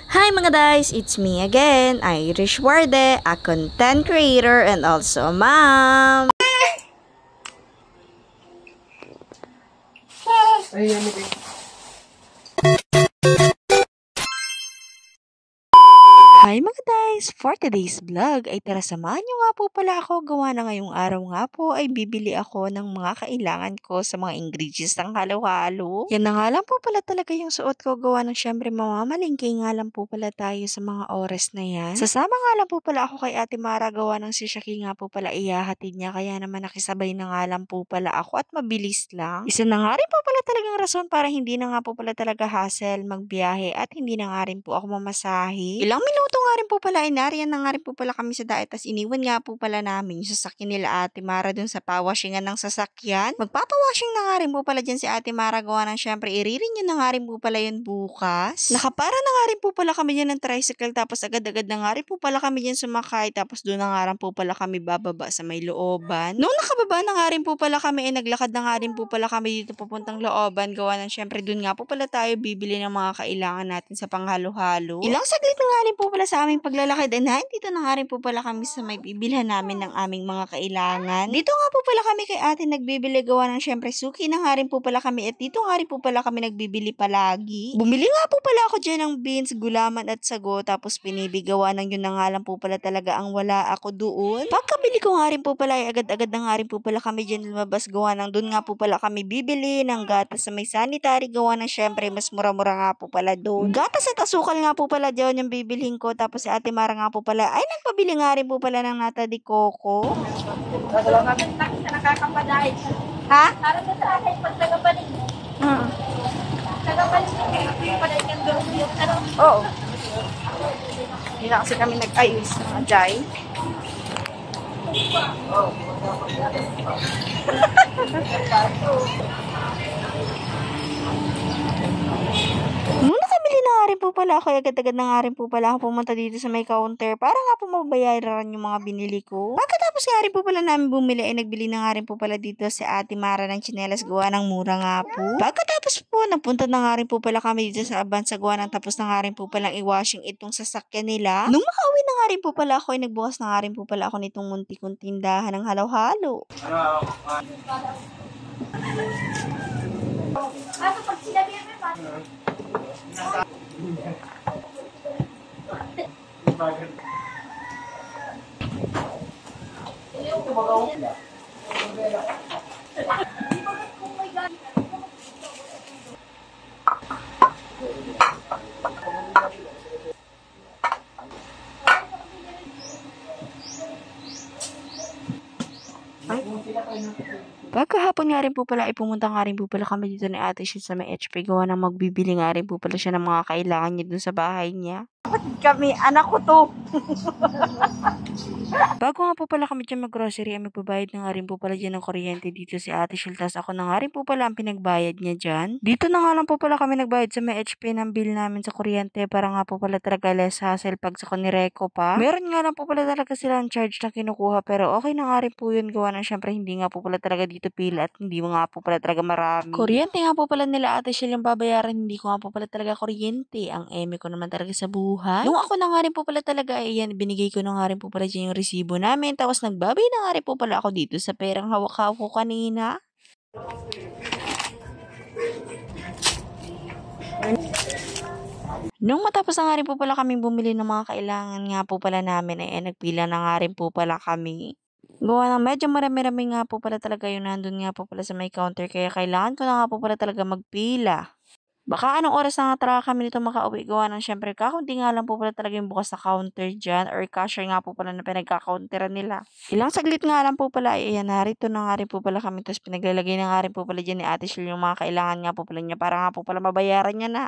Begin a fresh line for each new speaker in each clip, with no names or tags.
Hi mga guys, it's me again, Irish Warde, a content creator and also a mom. Hi mga guys! For today's vlog ay tara samahan nyo nga po pala ako. Gawa na ngayong araw nga po ay bibili ako ng mga kailangan ko sa mga ingredients ng halo-halo. Yan na nga lang po pala talaga yung suot ko. Gawa ng syempre mamamalingkay nga lang po pala tayo sa mga oras na yan. Sasama nga lang po pala ako kay Ate Mara. Gawa ng si Shaki nga po pala iyahatid niya. Kaya naman nakisabay na nga lang po pala ako at mabilis lang. Isa na nga rin po pala talagang rason para hindi na nga po pala talaga hassle magbiyahe at hindi na nga rin po ako mamasahe. Ilang minuto nga rin po pala ay nariyan na nga rin po pala kami sa daet. Tas iniwan nga po pala namin yung sasakyan nila Ate Mara dun sa pawashingan ng sasakyan. Magpapawashing na nga rin po pala dyan si Ate Mara. Gawa ng syempre iririn yun na nga rin po pala yun bukas. Nakapara na nga rin po pala kami dyan ng tricycle. Tapos agad-agad na nga rin po pala kami dyan sumakay. Tapos doon na nga rin po pala kami bababa sa may looban. Nung nakababa na nga rin po pala kami ay naglakad na nga rin po pala kami dito papuntang looban. Gawa ng syempre doon nga po pala tayo bibili ng mga kailangan natin sa panghalo-halo. Ilang saglit na nga rin po pala sa aming paglalakad ay dito na nga rin po pala kami sa may bibilhan namin ng aming mga kailangan. Dito nga po pala kami kay ate nagbibili. Gawa ng syempre suki na nga rin po pala kami at dito nga rin po pala kami nagbibili palagi. Bumili nga po pala ako dyan ng beans, gulaman at sago tapos pinibigawa ng yun na nga lang po pala talaga ang wala ako doon. Pagkabili ko nga rin po pala ay agad-agad na nga rin po pala kami dyan lumabas. Gawa ng doon nga po pala kami bibili ng gatas sa may sanitary. Gawa ng syempre mas mura-mura nga po pala doon. Gatas at asukal nga po pala dyan yung bibilhin ko. Tapos si Ate Mara nga po pala ay nagpabili nga rin po pala ng nata de coco.
Nakakapadahit.
Ha?
Para sa akin, pag tagapanig. Tagapanig na kayo, panig yung doon.
Oo. Hindi na kasi kami nag-ayos ng ajay. Nung nakabili na nga rin po pala ako, agad-agad na nga rin po pala ako pumunta dito sa may counter para nga po mabayaran yung mga binili ko. Pagkatapos nga rin po pala namin bumili ay nagbili na nga rin po pala dito si Ate Mara ng tsinelas. Gawa ng mura nga po. Pagkatapos po, napunta na nga rin po pala kami dito sa Avanza. Gawa ng tapos na nga rin po palang i-washing itong sasakyan nila. Nung makauwi na nga rin po pala ako ay nagbukas na nga rin po pala ako nitong muntikong tindahan ng halo-halo.
Ano pag sinabi yan,
Pagkahapon nga rin po pala, pumunta nga rin po pala kami dito ni Ate Shit sa may HP. Gawa na magbibili nga rin po pala siya ng mga kailangan niya dun sa bahay niya. Kami, anak ko to. Bago nga po pala kami dyan mag-grocery, ay magbabayad na nga rin po pala dyan ng kuryente dito si Ate Shil. Tas ako na nga rin po pala ang pinagbayad niya dyan. Dito na nga lang po pala kami nagbayad sa may HP ng bill namin sa kuryente para nga po pala talaga less hassle pag sa Konireco pa. Meron nga lang po pala talaga silang charge na kinukuha pero okay na nga rin po yun. Gawa ng syempre hindi nga po pala talaga dito pila at hindi nga po pala talaga marami. Kuryente nga po pala nila Ate Shil yung babayaran, hindi ko nga po pala talaga kuryente. Ang eme ko naman talaga sa buhay. Nung ako na nga rin po pala talaga, ayan, binigay ko na nga rin po pala dyan yung resibo namin. Tapos nagbabay na nga rin po pala ako dito sa perang hawak-hawak ko kanina. Nung matapos na nga rin po pala kaming bumili ng mga kailangan nga po pala namin, ay nagpila na nga rin po pala kami. Gawa ng medyo marami-rami nga po pala talaga yung nandun nga po pala sa may counter. Kaya kailangan ko na nga po pala talaga magpila. Baka anong oras na nga talaga kami nito makauwi. Gawa ng syempre kakaunti nga lang po pala talaga yung bukas na counter dyan or cashier nga po pala na pinagka-counteran nila. Ilang saglit nga lang po pala ay ayan, narito na nga rin po pala kami tapos pinaglalagay na nga rin po pala dyan ni Ate Shil yung mga kailangan nga po pala niya para nga po pala mabayaran niya na.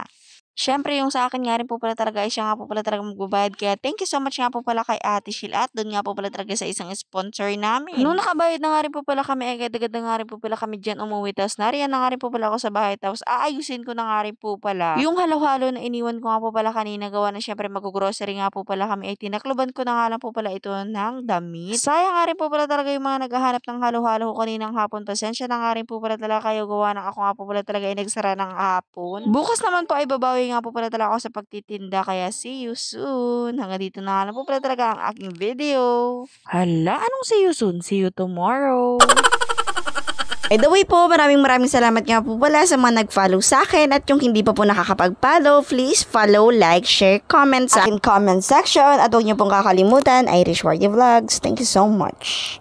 Syempre, yung sa akin nga rin po pala talaga ay siya nga po pala talaga magbabayad. Kaya thank you so much nga po pala kay Ate Shil at doon nga po pala talaga sa isang sponsor namin. Nung nakabayad na nga rin po pala kami, agad-agad na nga rin po pala kami dyan umuwi. Tapos nariyan na nga rin po pala ako sa bahay. Tapos aayusin ko na nga rin po pala yung halo-halo na iniwan ko nga po pala kanina. Gawa na syempre mag-grocery nga po pala kami. Ay tinakluban ko na nga lang po pala ito ng damit. Sayang nga rin po pala talaga yung mga naghahanap ng halo-halo ko kaninang hapon. Pasensya na nga rin po pala talaga kayo. Gawa na ako nga po pala talaga ay nagsara ng hapon. Bukas naman po ay babawi nga po pala talaga ako sa pagtitinda. Kaya see you soon. Hanggang dito na lang po pala talaga ang aking video. Hala, anong see you soon? See you tomorrow. By the way po, maraming salamat nga po pala sa mga nag-follow sa akin at yung hindi pa po nakakapag-follow, please follow, like, share, comment sa aking comment section at huwag niyo pong kakalimutan, Irish Warrior Vlogs. Thank you so much.